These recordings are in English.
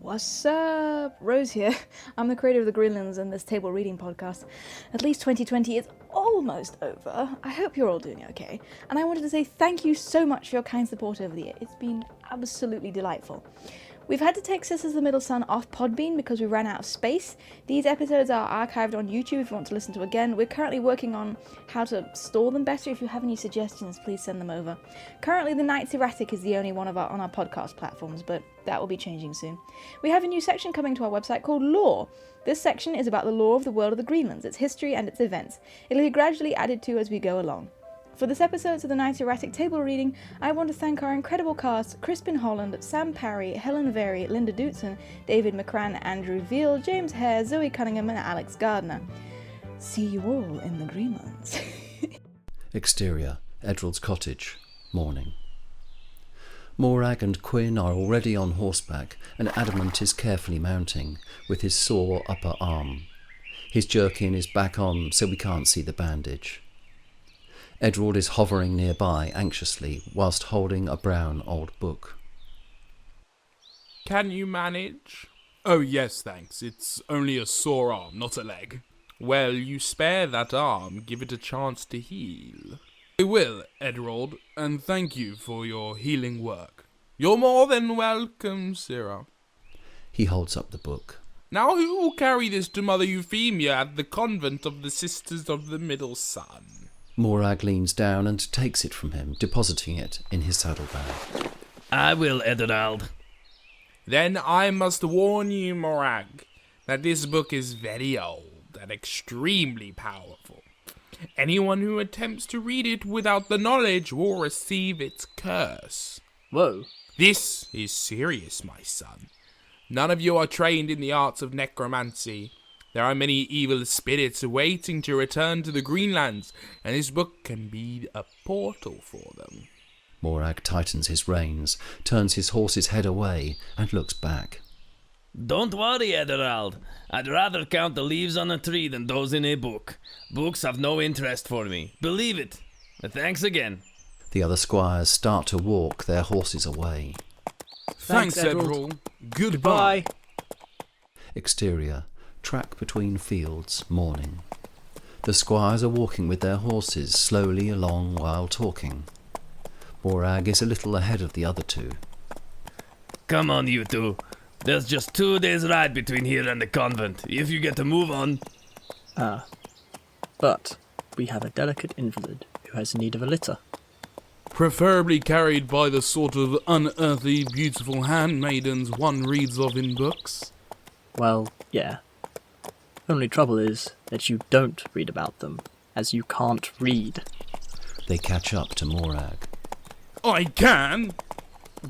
What's up? Rose here. I'm the creator of the Greenlands and this table reading podcast. At least 2020 is almost over. I hope you're all doing okay. And I wanted to say thank you so much for your kind support over the year. It's been absolutely delightful. We've had to take Sisters of the Middle Sun off Podbean because we ran out of space. These episodes are archived on YouTube if you want to listen to again. We're currently working on how to store them better. If you have any suggestions, please send them over. Currently, the Night's Erratic is the only one on our podcast platforms, but that will be changing soon. We have a new section coming to our website called Lore. This section is about the lore of the world of the Greenlands, its history and its events. It'll be gradually added to as we go along. For this episode of the Night's Erratic table reading, I want to thank our incredible cast: Crispin Holland, Sam Parry, Helen Varey, Linda Dootson, David McCran, Andrew Veale, James Hare, Zoe Cunningham and Alex Gardiner. See you all in the Greenlands. Exterior, Edrald's cottage, morning. Morag and Quinn are already on horseback, and Adamant is carefully mounting, with his sore upper arm. His jerkin is back on, so we can't see the bandage. Edward is hovering nearby anxiously, whilst holding a brown old book. Can you manage? Oh yes, thanks. It's only a sore arm, not a leg. Well, you spare that arm, give it a chance to heal. I will, Edward, and thank you for your healing work. You're more than welcome, Sirrah. He holds up the book. Now who will carry this to Mother Euphemia at the convent of the Sisters of the Middle Sun? Morag leans down and takes it from him, depositing it in his saddlebag. I will, Edward. Then I must warn you, Morag, that this book is very old and extremely powerful. Anyone who attempts to read it without the knowledge will receive its curse. Whoa. This is serious, my son. None of you are trained in the arts of necromancy. There are many evil spirits waiting to return to the Greenlands, and this book can be a portal for them. Morag tightens his reins, turns his horse's head away, and looks back. Don't worry, Edward. I'd rather count the leaves on a tree than those in a book. Books have no interest for me. Believe it. Thanks again. The other squires start to walk their horses away. Thanks, Edward. Goodbye. Exterior, track between fields, morning. The squires are walking with their horses slowly along while talking. Morag is a little ahead of the other two. Come on, you two. There's just 2 days' ride between here and the convent, if you get to move on. But we have a delicate invalid who has need of a litter. Preferably carried by the sort of unearthly, beautiful handmaidens one reads of in books. Well, yeah. Only trouble is that you don't read about them, as you can't read. They catch up to Morag. I can?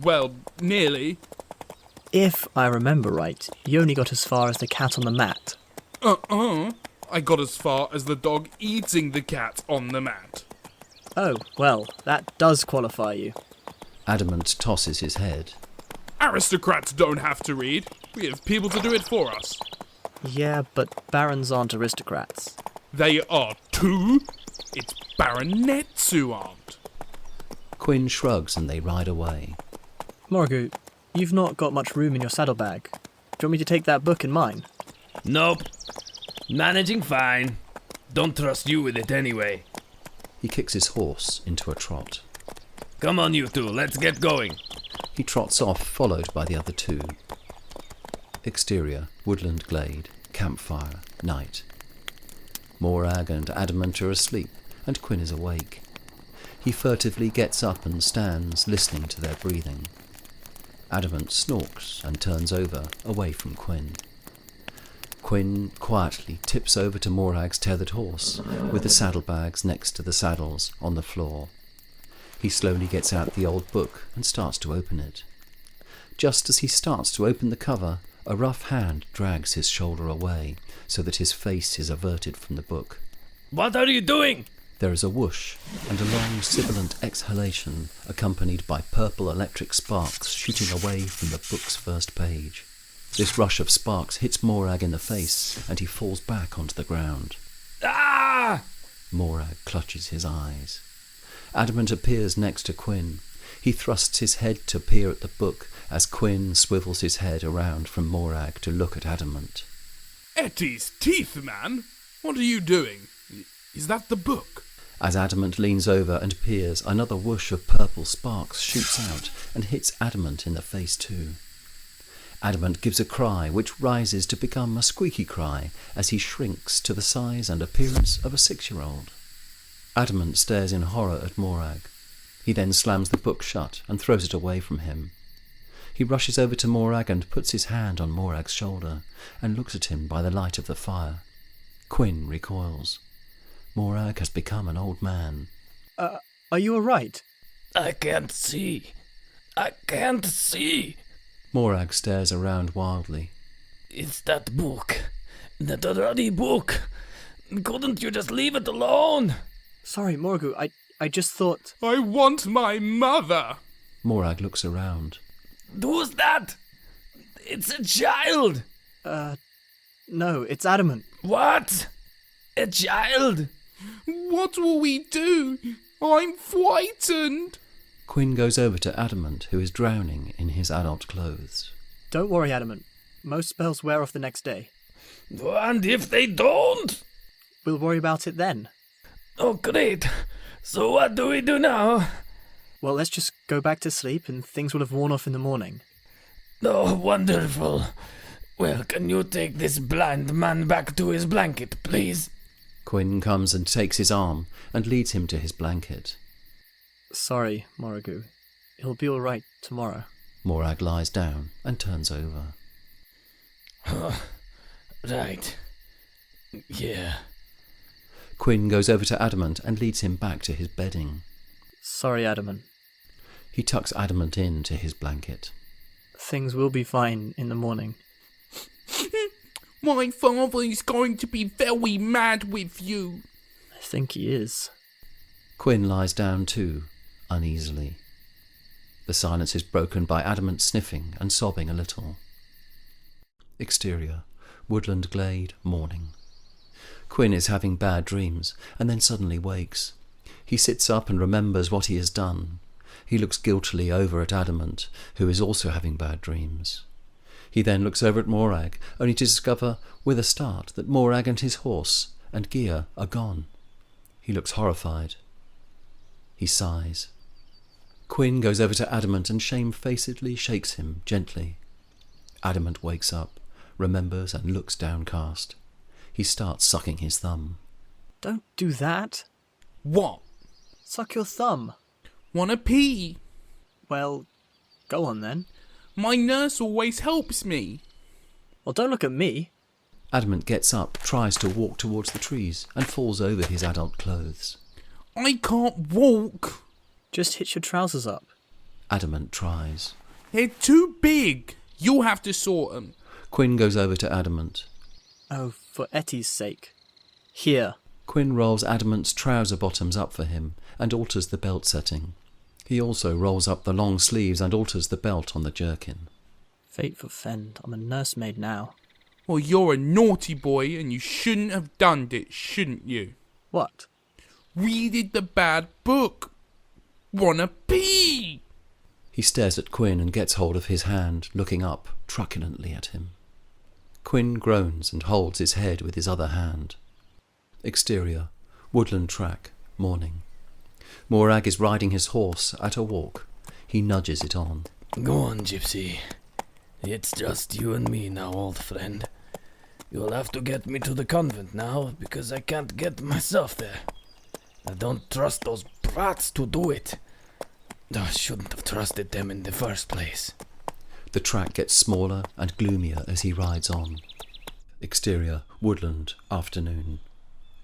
Well, nearly. If I remember right, you only got as far as the cat on the mat. I got as far as the dog eating the cat on the mat. Oh, well, that does qualify you. Adamant tosses his head. Aristocrats don't have to read. We have people to do it for us. Yeah, but barons aren't aristocrats. They are too. It's baronets who aren't. Quinn shrugs and they ride away. Morgu, you've not got much room in your saddlebag. Do you want me to take that book in mine? Nope. Managing fine. Don't trust you with it anyway. He kicks his horse into a trot. Come on, you two, let's get going. He trots off, followed by the other two. Exterior, woodland glade, campfire, night. Morag and Adamant are asleep, and Quinn is awake. He furtively gets up and stands, listening to their breathing. Adamant snorks and turns over, away from Quinn. Quinn quietly tips over to Morag's tethered horse, with the saddlebags next to the saddles on the floor. He slowly gets out the old book and starts to open it. Just as he starts to open the cover, a rough hand drags his shoulder away, so that his face is averted from the book. What are you doing? There is a whoosh, and a long sibilant exhalation, accompanied by purple electric sparks shooting away from the book's first page. This rush of sparks hits Morag in the face, and he falls back onto the ground. Ah! Morag clutches his eyes. Adamant appears next to Quinn. He thrusts his head to peer at the book as Quinn swivels his head around from Morag to look at Adamant. Etty's teeth, man! What are you doing? Is that the book? As Adamant leans over and peers, another whoosh of purple sparks shoots out and hits Adamant in the face too. Adamant gives a cry which rises to become a squeaky cry as he shrinks to the size and appearance of a 6-year-old. Adamant stares in horror at Morag. He then slams the book shut and throws it away from him. He rushes over to Morag and puts his hand on Morag's shoulder and looks at him by the light of the fire. Quinn recoils. Morag has become an old man. Are you all right? I can't see. I can't see. Morag stares around wildly. It's that book. That ruddy book. Couldn't you just leave it alone? Sorry, Morgu, I just thought... I want my mother! Morag looks around. Who's that? It's a child. No, it's Adamant. What? A child? What will we do? I'm frightened! Quinn goes over to Adamant, who is drowning in his adult clothes. Don't worry, Adamant. Most spells wear off the next day. And if they don't? We'll worry about it then. Oh, great. So what do we do now? Well, let's just go back to sleep and things will have worn off in the morning. Oh, wonderful. Well, can you take this blind man back to his blanket, please? Quinn comes and takes his arm and leads him to his blanket. Sorry, Morrigu. He'll be all right tomorrow. Morag lies down and turns over. Right. Yeah. Quinn goes over to Adamant and leads him back to his bedding. Sorry, Adamant. He tucks Adamant into his blanket. Things will be fine in the morning. My father is going to be very mad with you. I think he is. Quinn lies down too, uneasily. The silence is broken by Adamant sniffing and sobbing a little. Exterior, woodland glade, morning. Quinn is having bad dreams, and then suddenly wakes. He sits up and remembers what he has done. He looks guiltily over at Adamant, who is also having bad dreams. He then looks over at Morag, only to discover, with a start, that Morag and his horse and gear are gone. He looks horrified. He sighs. Quinn goes over to Adamant and shamefacedly shakes him gently. Adamant wakes up, remembers and looks downcast. He starts sucking his thumb. Don't do that. What? Suck your thumb. Wanna pee? Well, go on then. My nurse always helps me. Well, don't look at me. Adamant gets up, tries to walk towards the trees, and falls over his adult clothes. I can't walk. Just hitch your trousers up. Adamant tries. They're too big. You'll have to sort them. Quinn goes over to Adamant. Oh, for Etty's sake. Here. Quinn rolls Adamant's trouser bottoms up for him and alters the belt setting. He also rolls up the long sleeves and alters the belt on the jerkin. Fate forfend, I'm a nursemaid now. Well, you're a naughty boy and you shouldn't have done it, shouldn't you? What? Readed the bad book. Wanna pee? He stares at Quinn and gets hold of his hand, looking up truculently at him. Quinn groans and holds his head with his other hand. Exterior, woodland track, morning. Morag is riding his horse at a walk. He nudges it on. Go on, Gypsy. It's just you and me now, old friend. You'll have to get me to the convent now, because I can't get myself there. I don't trust those brats to do it. I shouldn't have trusted them in the first place. The track gets smaller and gloomier as he rides on. Exterior, woodland, afternoon.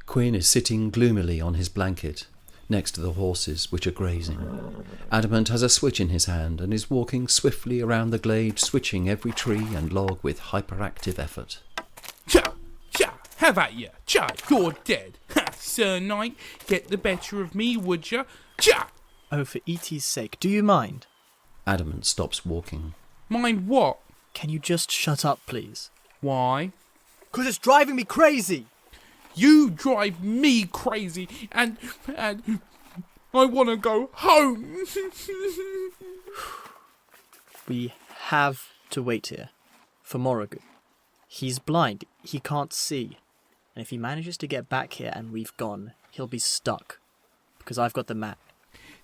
Quinn is sitting gloomily on his blanket, next to the horses which are grazing. Adamant has a switch in his hand and is walking swiftly around the glade, switching every tree and log with hyperactive effort. Cha! Cha! Have at ya! Cha! You're dead! Ha! Sir Knight, get the better of me, would ya? Cha! Oh, for E.T.'s sake, do you mind? Adamant stops walking. Mind what? Can you just shut up, please? Why? 'Cause it's driving me crazy! You drive me crazy, and I want to go home. We have to wait here for Morrigan. He's blind. He can't see. And if he manages to get back here and we've gone, he'll be stuck. Because I've got the map.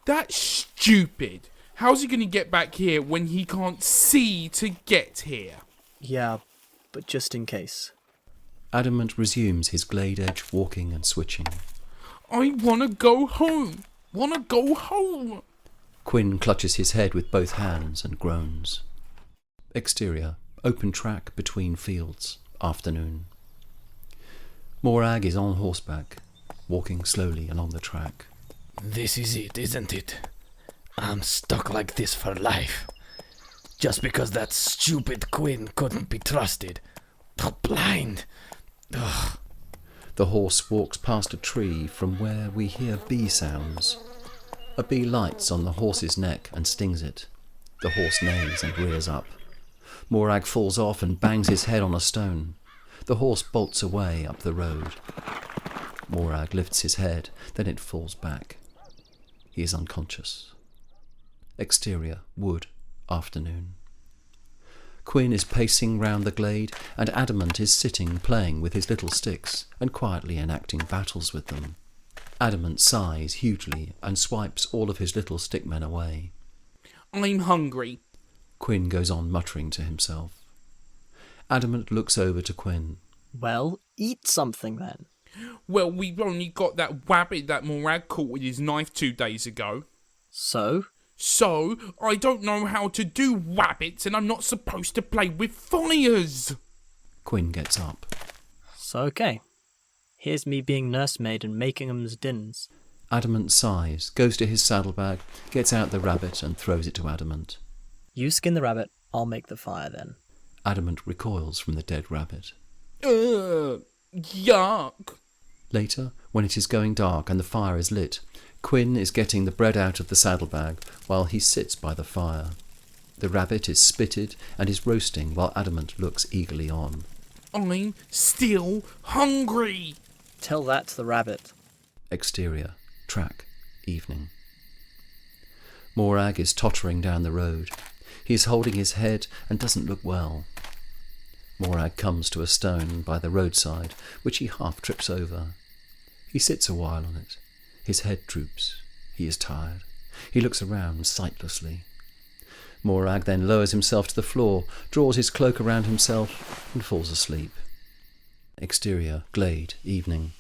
That's stupid. How's he going to get back here when he can't see to get here? Yeah, but just in case. Adamant resumes his glade edge walking and switching. I want to go home. Want to go home. Quinn clutches his head with both hands and groans. Exterior, open track between fields, afternoon. Morag is on horseback, walking slowly along the track. This is it, isn't it? I'm stuck like this for life. Just because that stupid Quinn couldn't be trusted. Blind. Ugh. The horse walks past a tree from where we hear bee sounds. A bee lights on the horse's neck and stings it. The horse neighs and rears up. Morag falls off and bangs his head on a stone. The horse bolts away up the road. Morag lifts his head, then it falls back. He is unconscious. Exterior, wood, afternoon. Quinn is pacing round the glade, and Adamant is sitting playing with his little sticks and quietly enacting battles with them. Adamant sighs hugely and swipes all of his little stickmen away. I'm hungry. Quinn goes on muttering to himself. Adamant looks over to Quinn. Well, eat something then. Well, we've only got that rabbit that Morag caught with his knife 2 days ago. So? So, I don't know how to do rabbits and I'm not supposed to play with fires. Quinn gets up. So okay. Here's me being nursemaid and making 'em's dinners. Adamant sighs, goes to his saddlebag, gets out the rabbit and throws it to Adamant. You skin the rabbit, I'll make the fire then. Adamant recoils from the dead rabbit. Yuck. Later, when it is going dark and the fire is lit, Quinn is getting the bread out of the saddlebag while he sits by the fire. The rabbit is spitted and is roasting while Adamant looks eagerly on. I'm still hungry. Tell that to the rabbit. Exterior, track, evening. Morag is tottering down the road. He is holding his head and doesn't look well. Morag comes to a stone by the roadside, which he half trips over. He sits a while on it. His head droops. He is tired. He looks around sightlessly. Morag then lowers himself to the floor, draws his cloak around himself, and falls asleep. Exterior, glade, evening.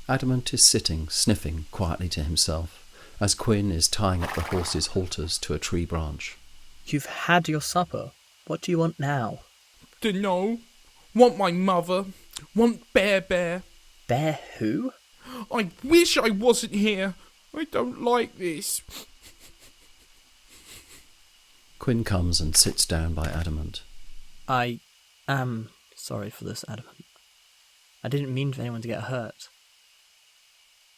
Adamant is sitting, sniffing quietly to himself, as Quinn is tying up the horse's halters to a tree branch. You've had your supper. What do you want now? Dunno. Want my mother. Want Bear Bear. Bear who? I wish I wasn't here. I don't like this. Quinn comes and sits down by Adamant. I am sorry for this, Adamant. I didn't mean for anyone to get hurt.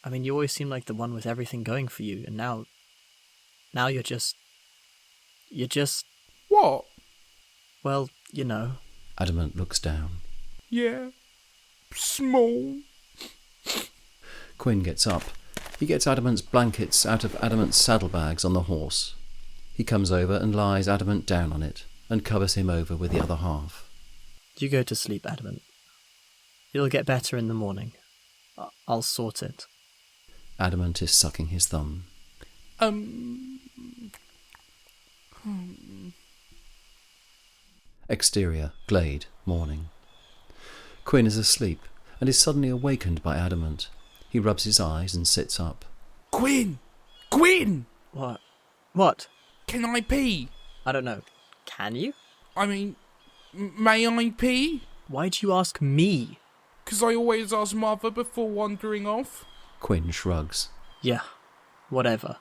I mean, you always seem like the one with everything going for you, and now you're just... What? Well, you know. Adamant looks down. Yeah. Small. Quinn gets up. He gets Adamant's blankets out of Adamant's saddlebags on the horse. He comes over and lies Adamant down on it, and covers him over with the other half. You go to sleep, Adamant. It'll get better in the morning. I'll sort it. Adamant is sucking his thumb. Exterior, glade, morning. Quinn is asleep, and is suddenly awakened by Adamant. He rubs his eyes and sits up. Quinn! Quinn! What? What? Can I pee? I don't know. Can you? I mean, may I pee? Why'd you ask me? 'Cause I always ask Mother before wandering off. Quinn shrugs. Yeah, whatever.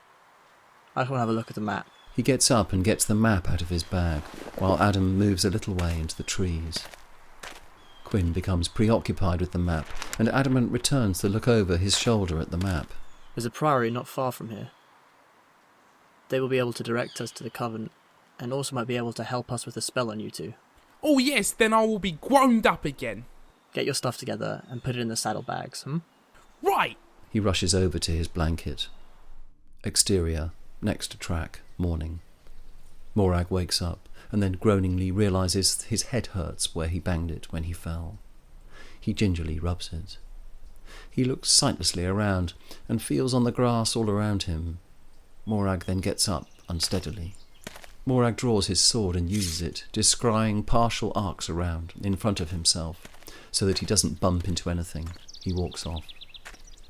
I just want to have a look at the map. He gets up and gets the map out of his bag, while Adam moves a little way into the trees. Quinn becomes preoccupied with the map, and Adamant returns to look over his shoulder at the map. There's a priory not far from here. They will be able to direct us to the Coven, and also might be able to help us with a spell on you two. Oh yes, then I will be grown up again. Get your stuff together and put it in the saddlebags, Right! He rushes over to his blanket. Exterior, next to track, morning. Morag wakes up and then groaningly realises his head hurts where he banged it when he fell. He gingerly rubs it. He looks sightlessly around and feels on the grass all around him. Morag then gets up unsteadily. Morag draws his sword and uses it, descrying partial arcs around in front of himself, so that he doesn't bump into anything. He walks off.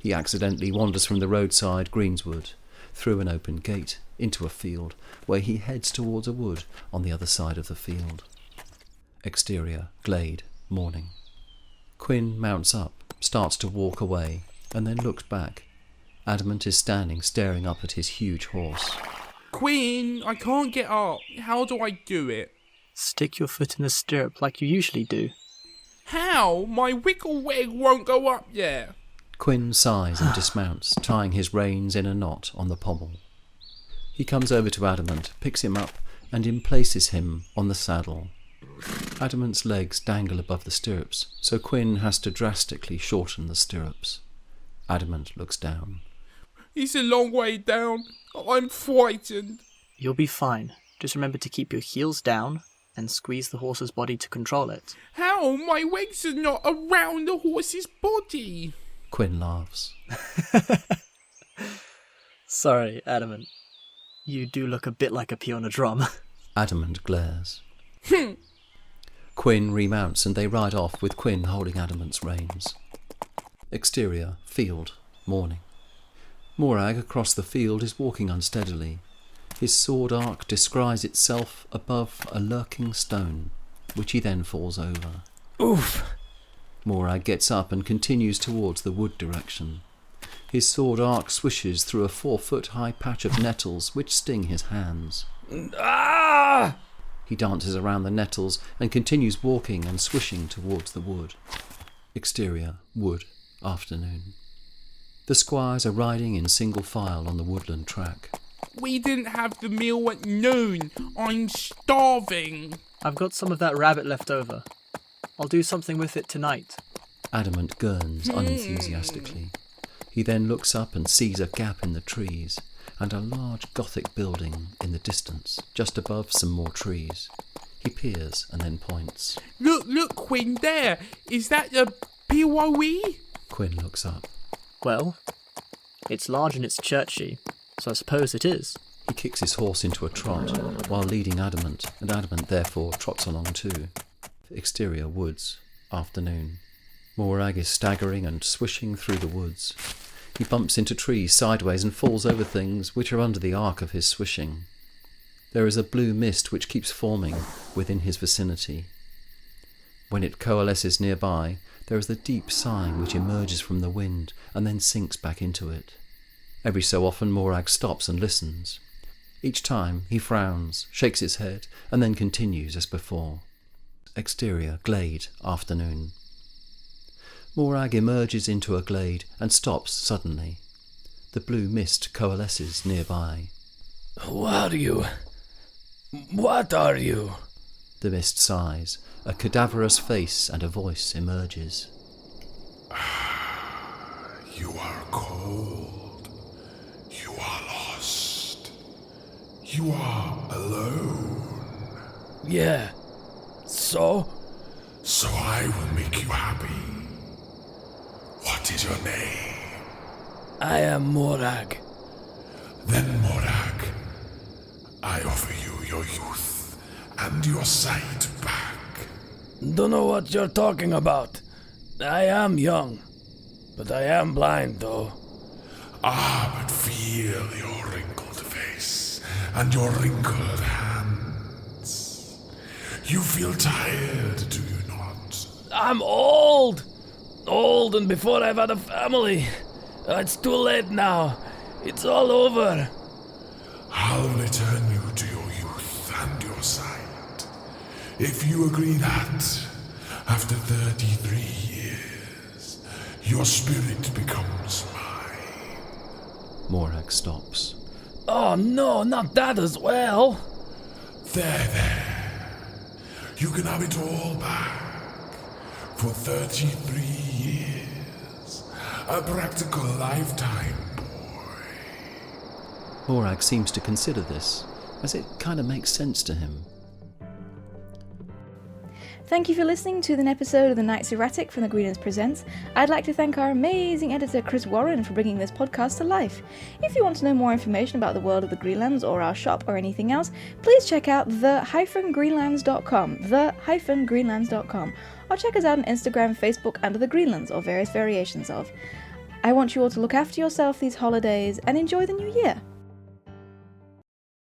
He accidentally wanders from the roadside greensward, through an open gate, into a field, where he heads towards a wood on the other side of the field. Exterior, glade, morning. Quinn mounts up, starts to walk away, and then looks back. Adamant is standing, staring up at his huge horse. Queen, I can't get up. How do I do it? Stick your foot in the stirrup like you usually do. How? My wiggle wig won't go up yet. Quinn sighs and dismounts, tying his reins in a knot on the pommel. He comes over to Adamant, picks him up, and emplaces him on the saddle. Adamant's legs dangle above the stirrups, so Quinn has to drastically shorten the stirrups. Adamant looks down. It's a long way down. I'm frightened. You'll be fine. Just remember to keep your heels down and squeeze the horse's body to control it. How? My legs are not around the horse's body. Quinn laughs. Sorry, Adamant. You do look a bit like a pea on a drum. Adamant glares. Quinn remounts and they ride off with Quinn holding Adamant's reins. Exterior, field, morning. Morag across the field is walking unsteadily. His sword arc descries itself above a lurking stone, which he then falls over. Oof! Morag gets up and continues towards the wood direction. His sword arc swishes through a 4-foot-high patch of nettles which sting his hands. Ah! He dances around the nettles and continues walking and swishing towards the wood. Exterior, wood, afternoon. The squires are riding in single file on the woodland track. We didn't have the meal at noon. I'm starving. I've got some of that rabbit left over. I'll do something with it tonight. Adamant gurns unenthusiastically. He then looks up and sees a gap in the trees and a large Gothic building in the distance, just above some more trees. He peers and then points. Look, Quinn, there. Is that a POE? Quinn looks up. Well, it's large and it's churchy, so I suppose it is. He kicks his horse into a trot while leading Adamant, and Adamant therefore trots along too. Exterior, woods, afternoon. Morag is staggering and swishing through the woods. He bumps into trees sideways and falls over things which are under the arc of his swishing. There is a blue mist which keeps forming within his vicinity. When it coalesces nearby, there is the deep sighing which emerges from the wind and then sinks back into it. Every so often Morag stops and listens. Each time he frowns, shakes his head, and then continues as before. Exterior, glade, afternoon. Morag emerges into a glade and stops suddenly. The blue mist coalesces nearby. Who are you? What are you? The mist sighs. A cadaverous face and a voice emerges. You are cold. You are lost. You are alone. Yeah. So? So I will make you happy. What is your name? I am Morag. Then, Morag, I offer you your youth and your sight back. Don't know what you're talking about. I am young, but I am blind, though. Ah, but feel your wrinkled face and your wrinkled hands. You feel tired, do you not? I'm old! Old and before I've had a family. It's too late now. It's all over. I'll return you to your youth and your sight. If you agree that, after 33 years, your spirit becomes mine. Morag stops. Oh no, not that as well. There. You can have it all back. For 33 years. A practical lifetime, boy. Morag seems to consider this, as it kind of makes sense to him. Thank you for listening to an episode of The Night's Erratic from the Greenlands Presents. I'd like to thank our amazing editor Chris Warren for bringing this podcast to life. If you want to know more information about the world of the Greenlands or our shop or anything else, please check out the-greenlands.com, the-greenlands.com, or check us out on Instagram, Facebook, under the Greenlands, or various variations of. I want you all to look after yourself these holidays and enjoy the new year.